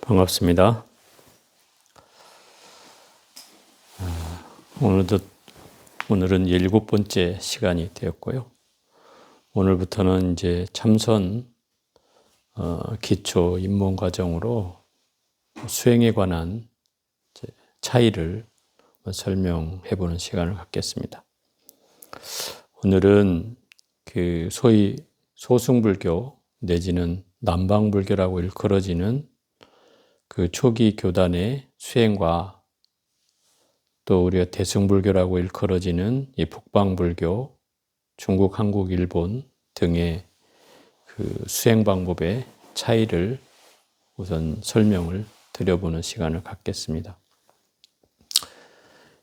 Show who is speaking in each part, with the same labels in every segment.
Speaker 1: 반갑습니다. 오늘은 7번째 시간이 되었고요. 오늘부터는 이제 참선 기초 입문 과정으로 수행에 관한 차이를 설명해 보는 시간을 갖겠습니다. 오늘은 그 소위 소승불교 내지는 남방불교라고 일컬어지는 그 초기 교단의 수행과 또 우리가 대승불교라고 일컬어지는 이 북방불교, 중국, 한국, 일본 등의 그 수행 방법의 차이를 우선 설명을 드려보는 시간을 갖겠습니다.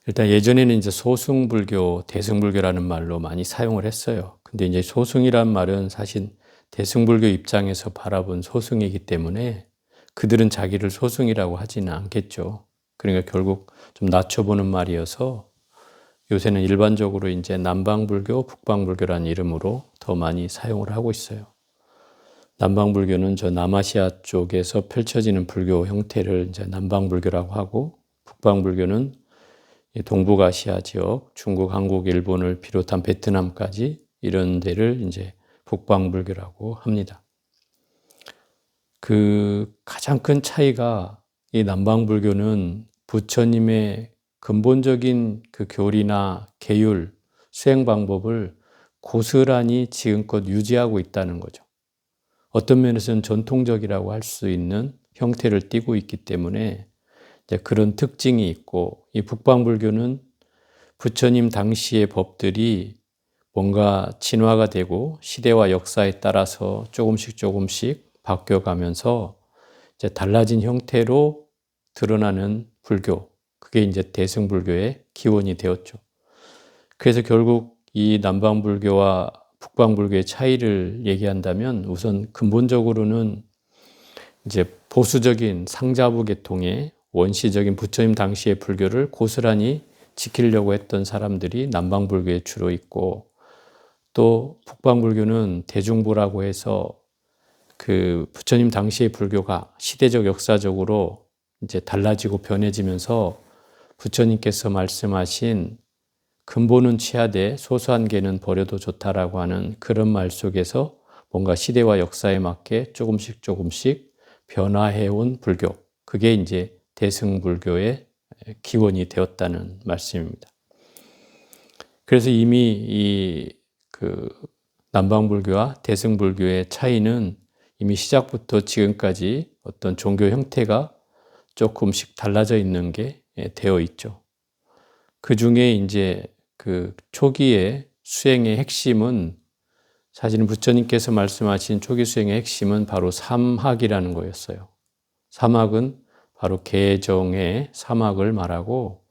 Speaker 1: 일단 예전에는 이제 소승불교, 대승불교라는 말로 많이 사용을 했어요. 근데 이제 소승이란 말은 사실 대승불교 입장에서 바라본 소승이기 때문에 그들은 자기를 소승이라고 하지는 않겠죠. 그러니까 결국 좀 낮춰보는 말이어서 요새는 일반적으로 이제 남방불교, 북방불교라는 이름으로 더 많이 사용을 하고 있어요. 남방불교는 저 남아시아 쪽에서 펼쳐지는 불교 형태를 이제 남방불교라고 하고, 북방불교는 동북아시아 지역, 중국, 한국, 일본을 비롯한 베트남까지 이런 데를 이제 북방불교라고 합니다. 그 가장 큰 차이가 이 남방불교는 부처님의 근본적인 그 교리나 계율, 수행 방법을 고스란히 지금껏 유지하고 있다는 거죠. 어떤 면에서는 전통적이라고 할 수 있는 형태를 띠고 있기 때문에 이제 그런 특징이 있고, 이 북방불교는 부처님 당시의 법들이 뭔가 진화가 되고 시대와 역사에 따라서 조금씩 바뀌어가면서 이제 달라진 형태로 드러나는 불교, 그게 이제 대승불교의 기원이 되었죠. 그래서 결국 이 남방불교와 북방불교의 차이를 얘기한다면 우선 근본적으로는 이제 보수적인 상자부 계통의 원시적인 부처님 당시의 불교를 고스란히 지키려고 했던 사람들이 남방불교에 주로 있고, 또 북방불교는 대중부라고 해서 그 부처님 당시의 불교가 시대적 역사적으로 이제 달라지고 변해지면서 부처님께서 말씀하신 근본은 취하되 소소한 개는 버려도 좋다라고 하는 그런 말 속에서 뭔가 시대와 역사에 맞게 조금씩 변화해온 불교, 그게 이제 대승불교의 기원이 되었다는 말씀입니다. 그래서 이미 이 그 남방불교와 대승불교의 차이는 이미 시작부터 지금까지 어떤 종교 형태가 조금씩 달라져 있는 게 되어 있죠. 그 중에 이제 그 초기의 수행의 핵심은, 사실은 부처님께서 말씀하신 초기 수행의 핵심은 바로 삼학이라는 거였어요. 삼학은 바로 개정의 삼학을 말하고,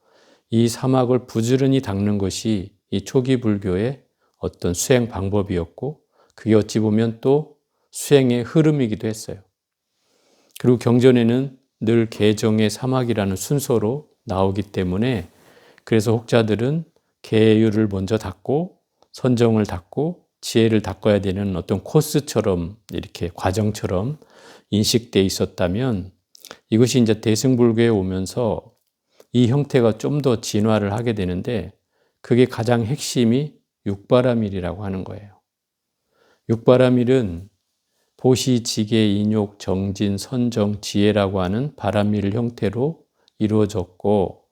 Speaker 1: 이 삼학을 부지런히 닦는 것이 이 초기 불교의 어떤 수행 방법이었고, 그게 어찌 보면 또 수행의 흐름이기도 했어요. 그리고 경전에는 늘 개정의 삼학이라는 순서로 나오기 때문에, 그래서 혹자들은 계율을 먼저 닦고 선정을 닦고 지혜를 닦아야 되는 어떤 코스처럼, 이렇게 과정처럼 인식돼 있었다면, 이것이 이제 대승불교에 오면서 이 형태가 좀 더 진화를 하게 되는데, 그게 가장 핵심이 육바라밀이라고 하는 거예요. 육바라밀은 보시, 지계, 인욕, 정진, 선정, 지혜라고 하는 바라밀 형태로 이루어졌고,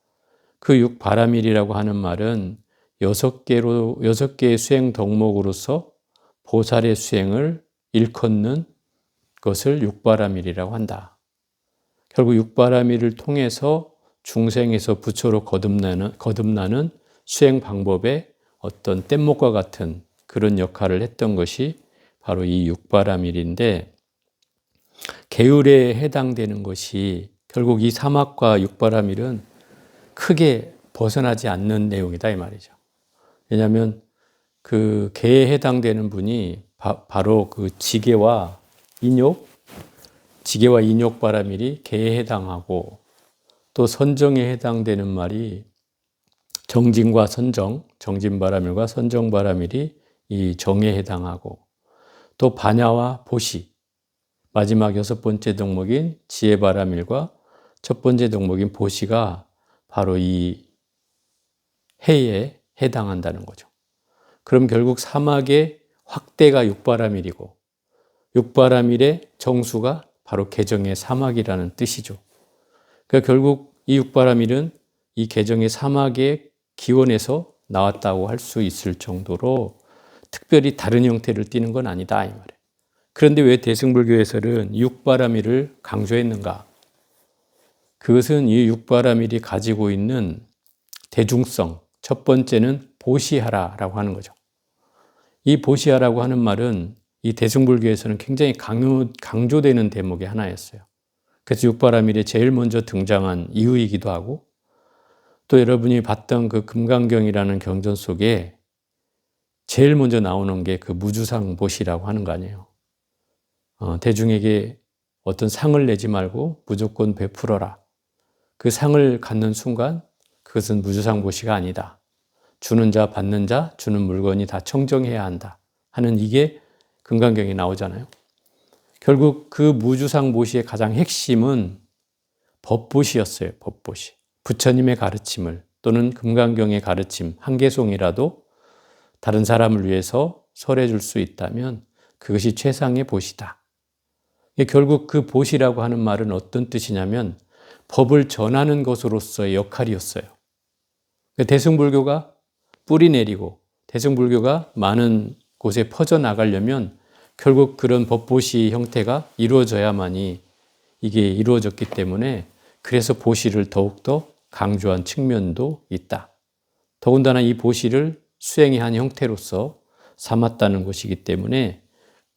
Speaker 1: 그 육바라밀이라고 하는 말은 6개의 수행 덕목으로서 보살의 수행을 일컫는 것을 육바라밀이라고 한다. 결국 육바라밀을 통해서 중생에서 부처로 거듭나는 수행 방법의 어떤 뗏목과 같은 그런 역할을 했던 것이 바로 이 육바라밀인데, 계율에 해당되는 것이 결국 이 삼학과 육바라밀은 크게 벗어나지 않는 내용이다 이 말이죠. 왜냐하면 그 계에 해당되는 분이 바로 그 지계와 인욕 바라밀이 계에 해당하고, 또 선정에 해당되는 말이 정진과 선정, 정진 바라밀과 선정 바라밀이 이 정에 해당하고, 또 반야와 보시, 마지막 6번째 덕목인 지혜바라밀과 첫 번째 덕목인 보시가 바로 이 해에 해당한다는 거죠. 그럼 결국 사막의 확대가 육바라밀이고 육바라밀의 정수가 바로 개정의 사막이라는 뜻이죠. 그러니까 결국 이 육바라밀은 이 개정의 사막의 기원에서 나왔다고 할 수 있을 정도로 특별히 다른 형태를 띠는 건 아니다 이 말이에요. 그런데 왜 대승불교에서는 육바라밀을 강조했는가? 그것은 이 육바라밀이 가지고 있는 대중성, 첫 번째는 보시하라라고 하는 거죠. 이 보시하라고 하는 말은 이 대승불교에서는 굉장히 강조되는 대목의 하나였어요. 그래서 육바라밀이 제일 먼저 등장한 이유이기도 하고 또 여러분이 봤던 그 금강경이라는 경전 속에 제일 먼저 나오는 게 그 무주상 보시라고 하는 거 아니에요. 대중에게 어떤 상을 내지 말고 무조건 베풀어라. 그 상을 갖는 순간 그것은 무주상 보시가 아니다. 주는 자, 받는 자, 주는 물건이 다 청정해야 한다. 하는 이게 금강경에 나오잖아요. 결국 그 무주상 보시의 가장 핵심은 법보시였어요. 법보시. 부처님의 가르침을 또는 금강경의 가르침, 한 개송이라도 다른 사람을 위해서 설해줄 수 있다면 그것이 최상의 보시다. 결국 그 보시라고 하는 말은 어떤 뜻이냐면 법을 전하는 것으로서의 역할이었어요. 대승불교가 뿌리 내리고 대승불교가 많은 곳에 퍼져나가려면 결국 그런 법보시 형태가 이루어져야만이 이게 이루어졌기 때문에 그래서 보시를 더욱더 강조한 측면도 있다. 더군다나 이 보시를 수행의 한 형태로서 삼았다는 것이기 때문에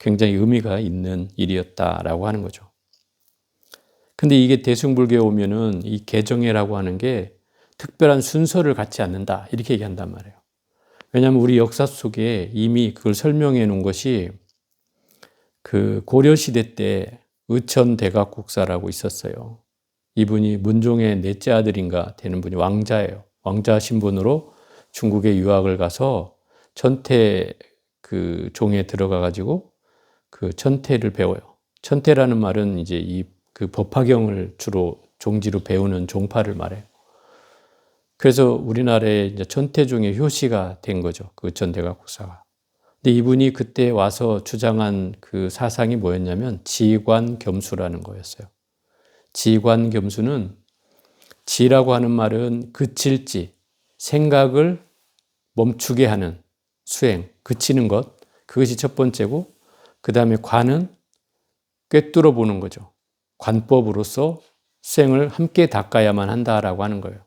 Speaker 1: 굉장히 의미가 있는 일이었다라고 하는 거죠. 근데 이게 대승불교에 오면은 이 개정회라고 하는 게 특별한 순서를 갖지 않는다. 이렇게 얘기한단 말이에요. 왜냐하면 우리 역사 속에 이미 그걸 설명해 놓은 것이 그 고려시대 때 의천대각국사라고 있었어요. 이분이 문종의 넷째 아들인가 되는 분이 왕자예요. 왕자 신분으로 중국에 유학을 가서 천태 그 종에 들어가 가지고 그 천태를 배워요. 천태라는 말은 이제 이 그 법화경을 주로 종지로 배우는 종파를 말해요. 그래서 우리나라에 이제 천태종의 효시가 된 거죠. 그 의천대각국사가. 근데 이분이 그때 와서 주장한 그 사상이 뭐였냐면 지관겸수라는 거였어요. 지관겸수는 지라고 하는 말은 그칠지, 생각을 멈추게 하는 수행, 그치는 것, 그것이 첫 번째고 그 다음에 관은 꿰뚫어 보는 거죠. 관법으로서 수행을 함께 닦아야만 한다라고 하는 거예요.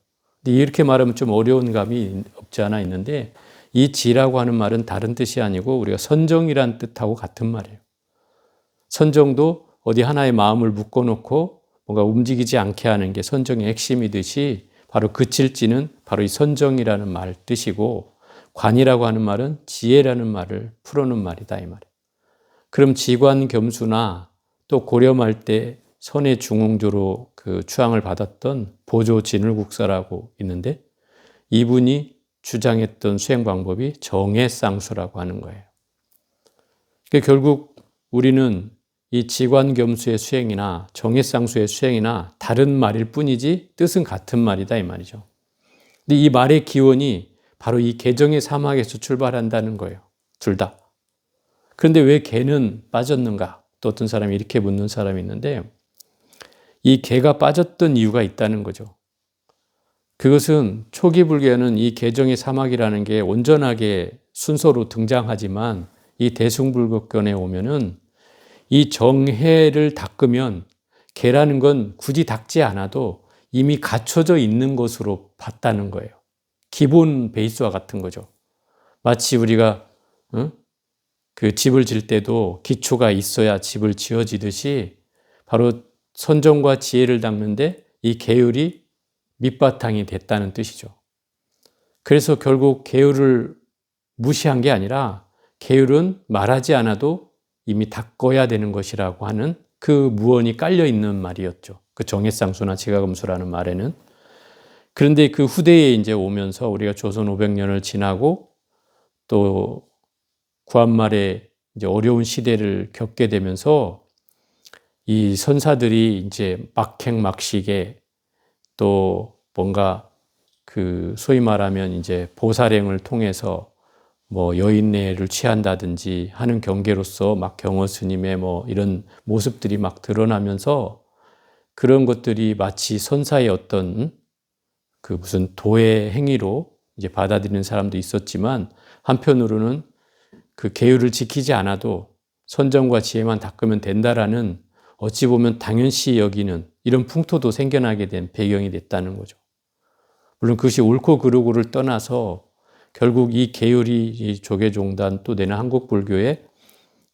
Speaker 1: 근데 이렇게 말하면 좀 어려운 감이 없지 않아 있는데 이 지라고 하는 말은 다른 뜻이 아니고 우리가 선정이란 뜻하고 같은 말이에요. 선정도 어디 하나의 마음을 묶어놓고 뭔가 움직이지 않게 하는 게 선정의 핵심이듯이 바로 그칠지는 바로 이 선정이라는 말 뜻이고 관이라고 하는 말은 지혜라는 말을 풀어놓은 말이다 이 말이에요. 그럼 지관겸수나 또 고려 말 때 선의 중흥조로 그 추앙을 받았던 보조 진울국사라고 있는데 이분이 주장했던 수행 방법이 정해쌍수라고 하는 거예요. 그러니까 결국 우리는 이 지관겸수의 수행이나 정해쌍수의 수행이나 다른 말일 뿐이지 뜻은 같은 말이다 이 말이죠. 근데 이 말의 기원이 바로 이 개정의 사막에서 출발한다는 거예요. 둘 다. 그런데 왜 개는 빠졌는가? 또 어떤 사람이 이렇게 묻는 사람이 있는데 이 개가 빠졌던 이유가 있다는 거죠. 그것은 초기 불교에는 이 개정의 사막이라는 게 온전하게 순서로 등장하지만 이 대승불교권에 오면은 이 정해를 닦으면 개라는 건 굳이 닦지 않아도 이미 갖춰져 있는 것으로 봤다는 거예요. 기본 베이스와 같은 거죠. 마치 우리가 그 집을 질 때도 기초가 있어야 집을 지어지듯이 바로 선정과 지혜를 닦는데 이 계율이 밑바탕이 됐다는 뜻이죠. 그래서 결국 계율을 무시한 게 아니라 계율은 말하지 않아도 이미 닦아야 되는 것이라고 하는 그 무언이 깔려 있는 말이었죠. 그 정해쌍수나 지가금수라는 말에는. 그런데 그 후대에 이제 오면서 우리가 조선 500년을 지나고 또 구한말에 이제 어려운 시대를 겪게 되면서 이 선사들이 이제 막행막식에 또 뭔가 그 소위 말하면 이제 보살행을 통해서 뭐 여인네를 취한다든지 하는 경계로서 막 경어 스님의 뭐 이런 모습들이 막 드러나면서 그런 것들이 마치 선사의 어떤 그 무슨 도의 행위로 이제 받아들이는 사람도 있었지만, 한편으로는 그 계율을 지키지 않아도 선정과 지혜만 닦으면 된다라는 어찌 보면 당연시 여기는 이런 풍토도 생겨나게 된 배경이 됐다는 거죠. 물론 그것이 옳고 그르고를 떠나서 결국 이 계율이 이 조계종단 또 내는 한국불교에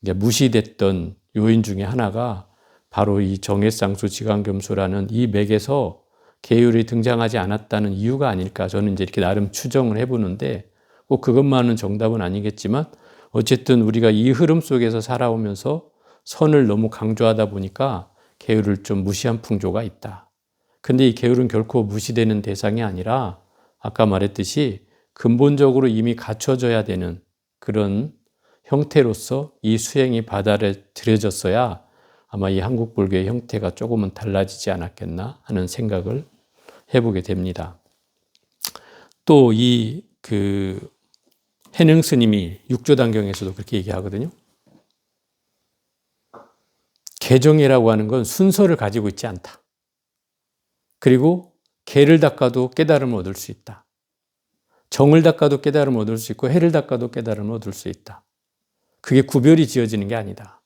Speaker 1: 이제 무시됐던 요인 중에 하나가 바로 이 정해쌍수 지강겸수라는 이 맥에서 계율이 등장하지 않았다는 이유가 아닐까, 저는 이제 이렇게 나름 추정을 해보는데, 꼭 그것만은 정답은 아니겠지만 어쨌든 우리가 이 흐름 속에서 살아오면서 선을 너무 강조하다 보니까 계율을 좀 무시한 풍조가 있다. 근데 이 계율은 결코 무시되는 대상이 아니라 아까 말했듯이 근본적으로 이미 갖춰져야 되는 그런 형태로서 이 수행이 받아들여졌어야 아마 이 한국 불교의 형태가 조금은 달라지지 않았겠나 하는 생각을 해보게 됩니다. 또 이 그 해능 스님이 육조단경에서도 그렇게 얘기하거든요. 개정이라고 하는 건 순서를 가지고 있지 않다. 그리고 개를 닦아도 깨달음을 얻을 수 있다. 정을 닦아도 깨달음을 얻을 수 있고 해를 닦아도 깨달음을 얻을 수 있다. 그게 구별이 지어지는 게 아니다.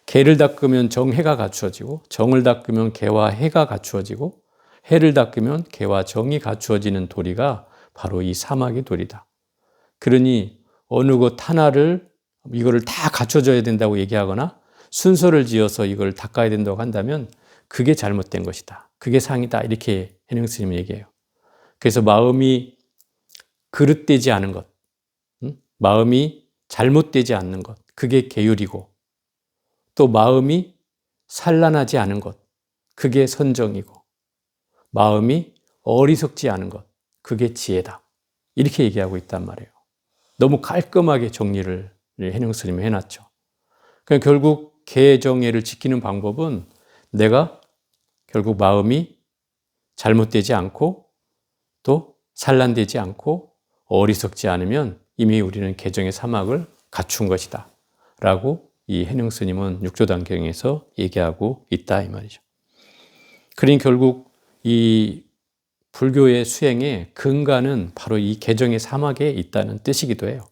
Speaker 1: 개를 닦으면 정해가 갖추어지고, 정을 닦으면 개와 해가 갖추어지고, 해를 닦으면 개와 정이 갖추어지는 도리가 바로 이 사막의 도리다. 그러니 어느 것 하나를 이거를 다 갖춰줘야 된다고 얘기하거나 순서를 지어서 이걸 닦아야 된다고 한다면 그게 잘못된 것이다. 그게 상이다. 이렇게 해능 스님이 얘기해요. 그래서 마음이 그릇되지 않은 것, 마음이 잘못되지 않는 것, 그게 계율이고, 또 마음이 산란하지 않은 것, 그게 선정이고, 마음이 어리석지 않은 것, 그게 지혜다. 이렇게 얘기하고 있단 말이에요. 너무 깔끔하게 정리를 해능 스님이 해놨죠. 그러니까 결국 개정예를 지키는 방법은 내가 결국 마음이 잘못되지 않고 또 산란되지 않고 어리석지 않으면 이미 우리는 개정의 사막을 갖춘 것이다 라고 이 해능 스님은 육조단경에서 얘기하고 있다 이 말이죠. 그러니 결국 이 불교의 수행의 근간은 바로 이 개정의 사막에 있다는 뜻이기도 해요.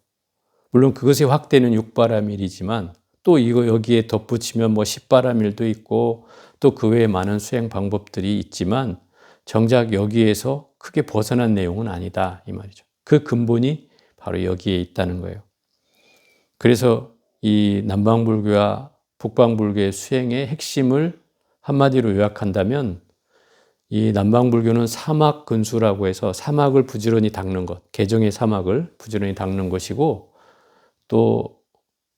Speaker 1: 물론 그것의 확대는 육바라밀이지만 또 이거 여기에 덧붙이면 뭐 십바라밀도 있고 또 그 외에 많은 수행 방법들이 있지만 정작 여기에서 크게 벗어난 내용은 아니다 이 말이죠. 그 근본이 바로 여기에 있다는 거예요. 그래서 이 남방불교와 북방불교의 수행의 핵심을 한마디로 요약한다면 이 남방불교는 사막근수라고 해서 사막을 부지런히 닦는 것, 개정의 사막을 부지런히 닦는 것이고, 또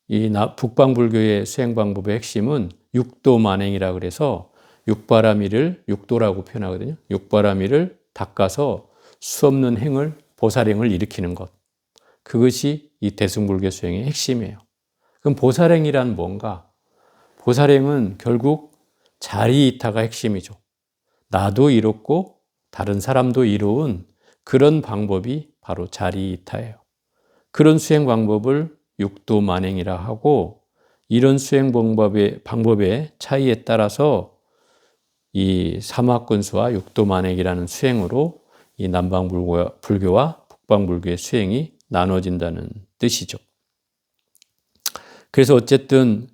Speaker 1: 이 북방불교의 수행 방법의 핵심은 육도만행이라 그래서 육바라밀을 육도라고 표현하거든요. 육바라밀을 닦아서 수없는 행을 보살행을 일으키는 것. 그것이 이 대승불교 수행의 핵심이에요. 그럼 보살행이란 뭔가? 보살행은 결국 자리이타가 핵심이죠. 나도 이롭고 다른 사람도 이로운 그런 방법이 바로 자리이타예요. 그런 수행 방법을 육도만행이라 하고, 이런 수행 방법의 차이에 따라서 이 사막근수와 육도만행이라는 수행으로 이 남방불교와 북방불교의 수행이 나눠진다는 뜻이죠. 그래서 어쨌든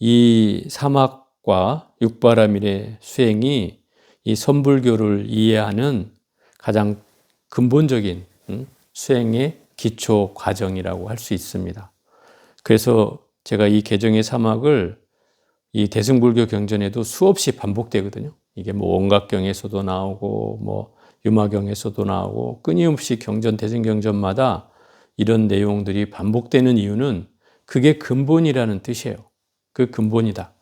Speaker 1: 이 사막과 육바라밀의 수행이 이 선불교를 이해하는 가장 근본적인 수행의 기초 과정이라고 할 수 있습니다. 그래서 제가 이 개정의 사막을 이 대승불교 경전에도 수없이 반복되거든요. 이게 뭐 원각경에서도 나오고 뭐 유마경에서도 나오고 끊임없이 경전, 대승경전마다 이런 내용들이 반복되는 이유는 그게 근본이라는 뜻이에요. 그 근본이다.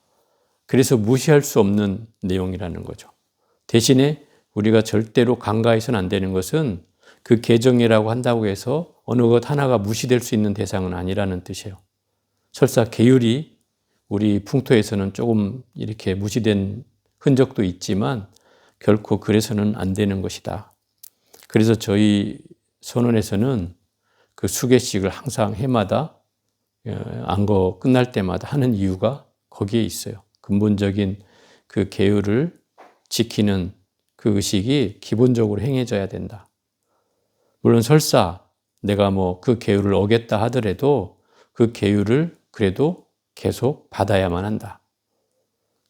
Speaker 1: 그래서 무시할 수 없는 내용이라는 거죠. 대신에 우리가 절대로 간과해서는 안 되는 것은 그 개정이라고 한다고 해서 어느 것 하나가 무시될 수 있는 대상은 아니라는 뜻이에요. 설사 계율이 우리 풍토에서는 조금 이렇게 무시된 흔적도 있지만 결코 그래서는 안 되는 것이다. 그래서 저희 선원에서는 그 수계식을 항상 해마다 안거 끝날 때마다 하는 이유가 거기에 있어요. 근본적인 그 계율을 지키는 그 의식이 기본적으로 행해져야 된다. 물론 설사 내가 뭐 그 계율을 어겼다 하더라도 그 계율을 그래도 계속 받아야만 한다.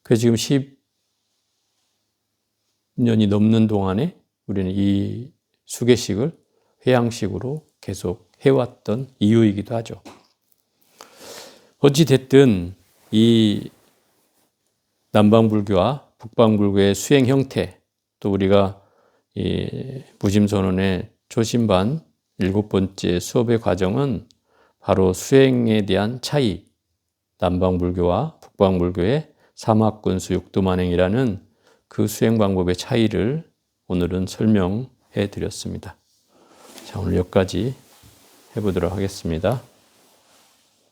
Speaker 1: 그래서 지금 10년이 넘는 동안에 우리는 이 수계식을 회양식으로 계속 해왔던 이유이기도 하죠. 어찌됐든 이 남방불교와 북방불교의 수행 형태, 또 우리가 이 무심선언의 초심반 7번째 수업의 과정은 바로 수행에 대한 차이, 남방불교와 북방불교의 사막군수 육두만행이라는 그 수행 방법의 차이를 오늘은 설명해 드렸습니다. 자, 오늘 여기까지 해보도록 하겠습니다.